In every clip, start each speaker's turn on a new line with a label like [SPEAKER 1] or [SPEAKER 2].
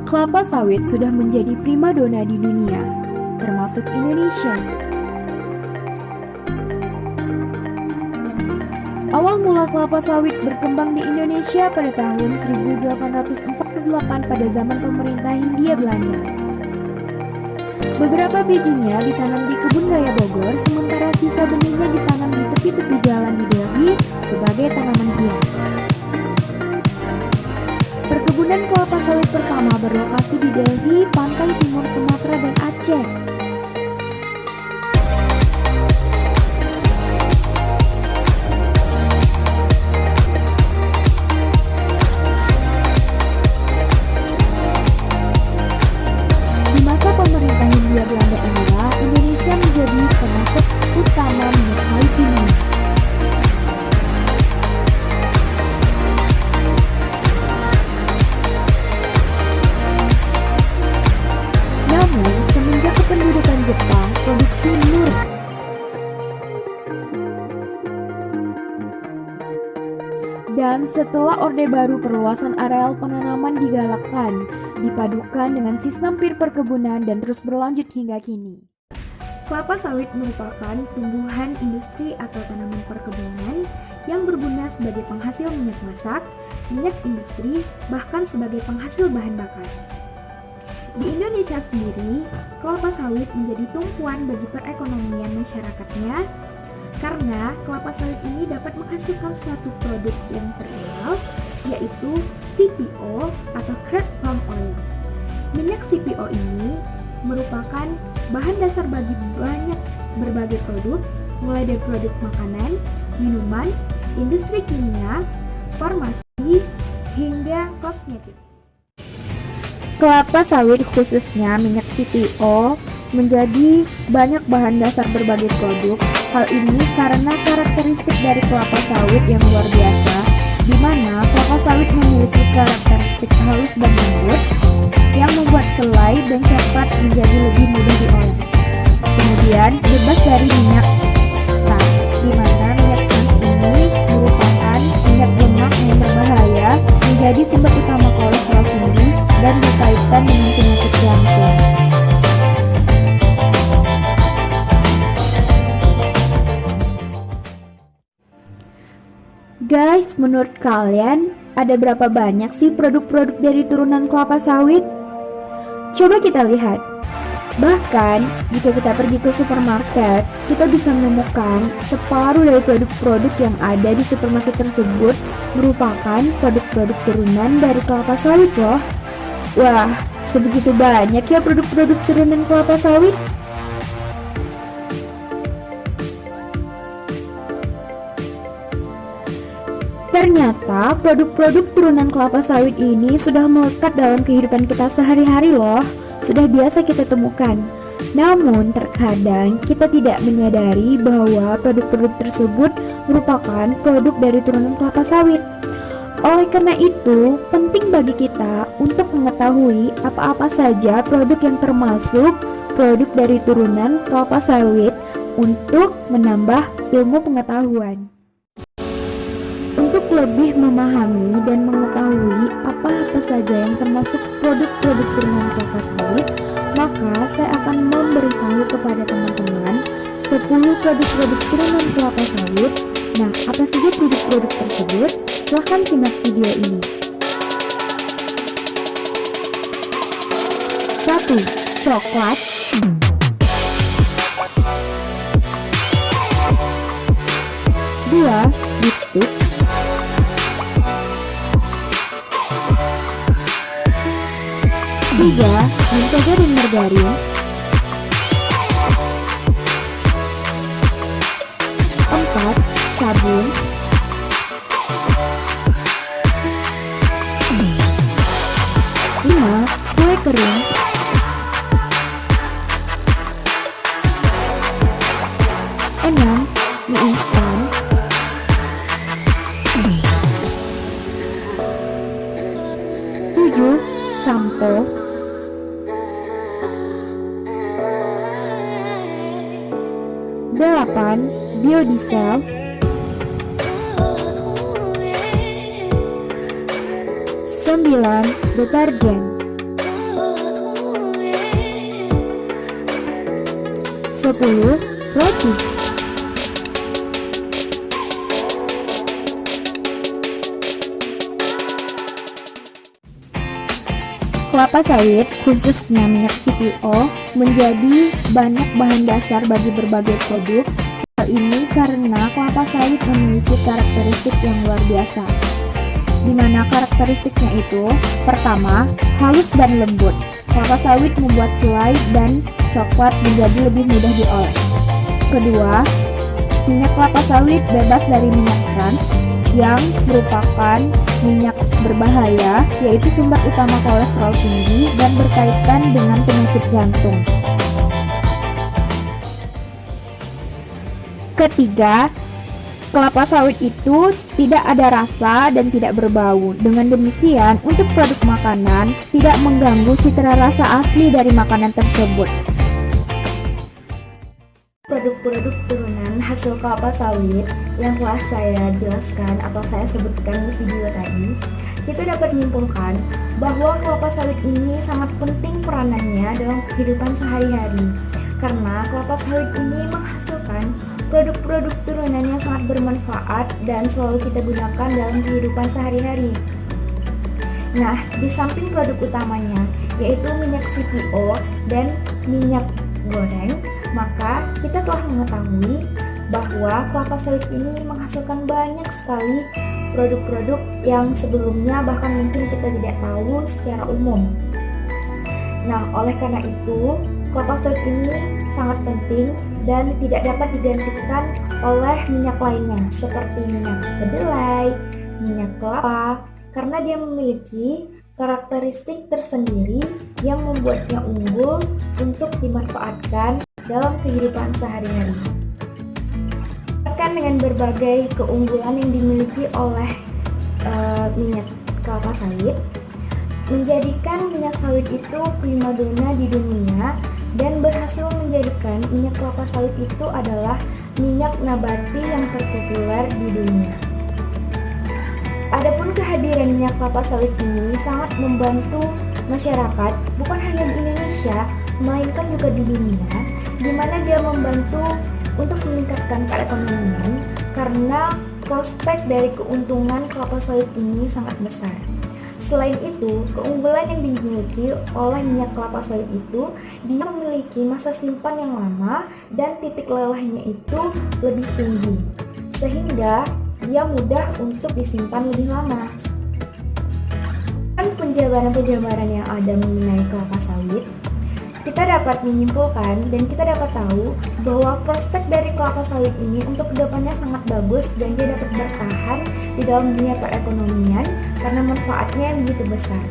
[SPEAKER 1] Kelapa sawit sudah menjadi primadona di dunia, termasuk Indonesia. Awal mula kelapa sawit berkembang di Indonesia pada tahun 1848 pada zaman pemerintah Hindia Belanda. Beberapa bijinya ditanam di kebun raya Bogor, sementara sisa benihnya ditanam di tepi-tepi jalan di Delhi sebagai tanaman hias. Perkebunan kelapa sawit pertama berlokasi di Delhi, pantai timur Sumatera dan Aceh. Di masa pemerintah Hindia Belanda inilah Indonesia menjadi pemasok utama minyak sawit dunia. Namun, semenjak kependudukan Jepang, produksi menurun. Dan setelah Orde Baru, perluasan areal penanaman digalakkan, dipadukan dengan sistem pir perkebunan dan terus berlanjut hingga kini. Kelapa sawit merupakan tumbuhan industri atau tanaman perkebunan yang berguna sebagai penghasil minyak masak, minyak industri, bahkan sebagai penghasil bahan bakar. Di Indonesia sendiri, kelapa sawit menjadi tumpuan bagi perekonomian masyarakatnya karena kelapa sawit ini dapat menghasilkan suatu produk yang terkenal, yaitu CPO atau crude palm oil. Minyak CPO ini merupakan bahan dasar bagi berbagai produk, mulai dari produk makanan, minuman, industri kimia, farmasi, hingga kosmetik. Kelapa sawit khususnya minyak CPO menjadi banyak bahan dasar berbagai produk. Hal ini karena karakteristik dari kelapa sawit yang luar biasa, di mana kelapa sawit memiliki karakteristik halus dan lembut yang membuat selai dan coklat menjadi lebih mudah diolah. Kemudian bebas dari minyak trans, di mana minyak trans ini merupakan minyak lemak yang berbahaya, menjadi sumber utama kolesterol tinggi dan berkaitan dengan penyakit jantung. Guys, menurut kalian ada berapa banyak sih produk-produk dari turunan kelapa sawit? Coba kita lihat. Bahkan, jika kita pergi ke supermarket, kita bisa menemukan separuh dari produk-produk yang ada di supermarket tersebut merupakan produk-produk turunan dari kelapa sawit loh. Wah, sebegitu banyak ya produk-produk turunan kelapa sawit. Ternyata produk-produk turunan kelapa sawit ini sudah melekat dalam kehidupan kita sehari-hari loh, sudah biasa kita temukan. Namun terkadang kita tidak menyadari bahwa produk-produk tersebut merupakan produk dari turunan kelapa sawit. Oleh karena itu, penting bagi kita untuk mengetahui apa-apa saja produk yang termasuk produk dari turunan kelapa sawit untuk menambah ilmu pengetahuan. Untuk lebih memahami dan mengetahui apa-apa saja yang termasuk produk-produk turunan kelapa sawit, maka saya akan memberitahu kepada teman-teman 10 produk-produk turunan kelapa sawit. Nah, apa saja produk-produk tersebut? Silahkan simak video ini. 1. Coklat. 2. Lipstick. 3. Mentega dan margarin. 4. Sabun. 5. Kue kering. 6. Mie instan. 7. Sampo. 8. Biodiesel. 9. Deterjen. 10. Roti. Kelapa sawit, khususnya minyak CPO, menjadi banyak bahan dasar bagi berbagai produk. Hal ini karena kelapa sawit memiliki karakteristik yang luar biasa. Di mana karakteristiknya itu, pertama, halus dan lembut. Kelapa sawit membuat selai dan coklat menjadi lebih mudah diolah. Kedua, minyak kelapa sawit bebas dari minyak trans yang merupakan minyak berbahaya, yaitu sumber utama kolesterol tinggi dan berkaitan dengan penyakit jantung. Ketiga, kelapa sawit itu tidak ada rasa dan tidak berbau. Dengan demikian, untuk produk makanan tidak mengganggu citra rasa asli dari makanan tersebut. Produk-produk turunan hasil kelapa sawit yang telah saya jelaskan atau saya sebutkan di video tadi, kita dapat menyimpulkan bahwa kelapa sawit ini sangat penting peranannya dalam kehidupan sehari-hari, karena kelapa sawit ini menghasilkan produk-produk turunan yang sangat bermanfaat dan selalu kita gunakan dalam kehidupan sehari-hari. Nah, di samping produk utamanya, yaitu minyak CPO dan minyak goreng, maka kita telah mengetahui bahwa kelapa sawit ini menghasilkan banyak sekali produk-produk yang sebelumnya bahkan mungkin kita tidak tahu secara umum. Nah, oleh karena itu, kelapa sawit ini sangat penting dan tidak dapat digantikan oleh minyak lainnya seperti minyak kedelai, minyak kelapa, karena dia memiliki karakteristik tersendiri yang membuatnya unggul untuk dimanfaatkan dalam kehidupan sehari-hari. Bahkan dengan berbagai keunggulan yang dimiliki oleh minyak kelapa sawit, menjadikan minyak sawit itu primadona di dunia dan berhasil menjadikan minyak kelapa sawit itu adalah minyak nabati yang terpopuler di dunia. Adapun kehadiran minyak kelapa sawit ini sangat membantu masyarakat bukan hanya di Indonesia, melainkan juga di dunia, di mana dia membantu untuk meningkatkan perekonomian karena prospek dari keuntungan kelapa sawit ini sangat besar. Selain itu, keunggulan yang dimiliki oleh minyak kelapa sawit itu, dia memiliki masa simpan yang lama dan titik lelehnya itu lebih tinggi, sehingga dia mudah untuk disimpan lebih lama. Dan penjabaran-penjabaran yang ada mengenai kelapa sawit, kita dapat menyimpulkan dan kita dapat tahu bahwa prospek dari kelapa sawit ini untuk kedepannya sangat bagus dan dia dapat bertahan di dalam dunia perekonomian karena manfaatnya yang begitu besar.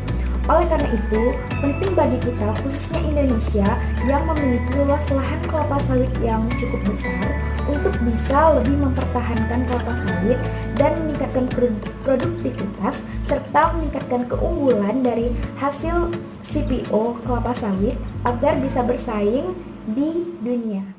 [SPEAKER 1] Oleh karena itu, penting bagi kita, khususnya Indonesia, yang memiliki luas lahan kelapa sawit yang cukup besar untuk bisa lebih mempertahankan kelapa sawit dan meningkatkan produktivitas serta meningkatkan keunggulan dari hasil CPO kelapa sawit agar bisa bersaing di dunia.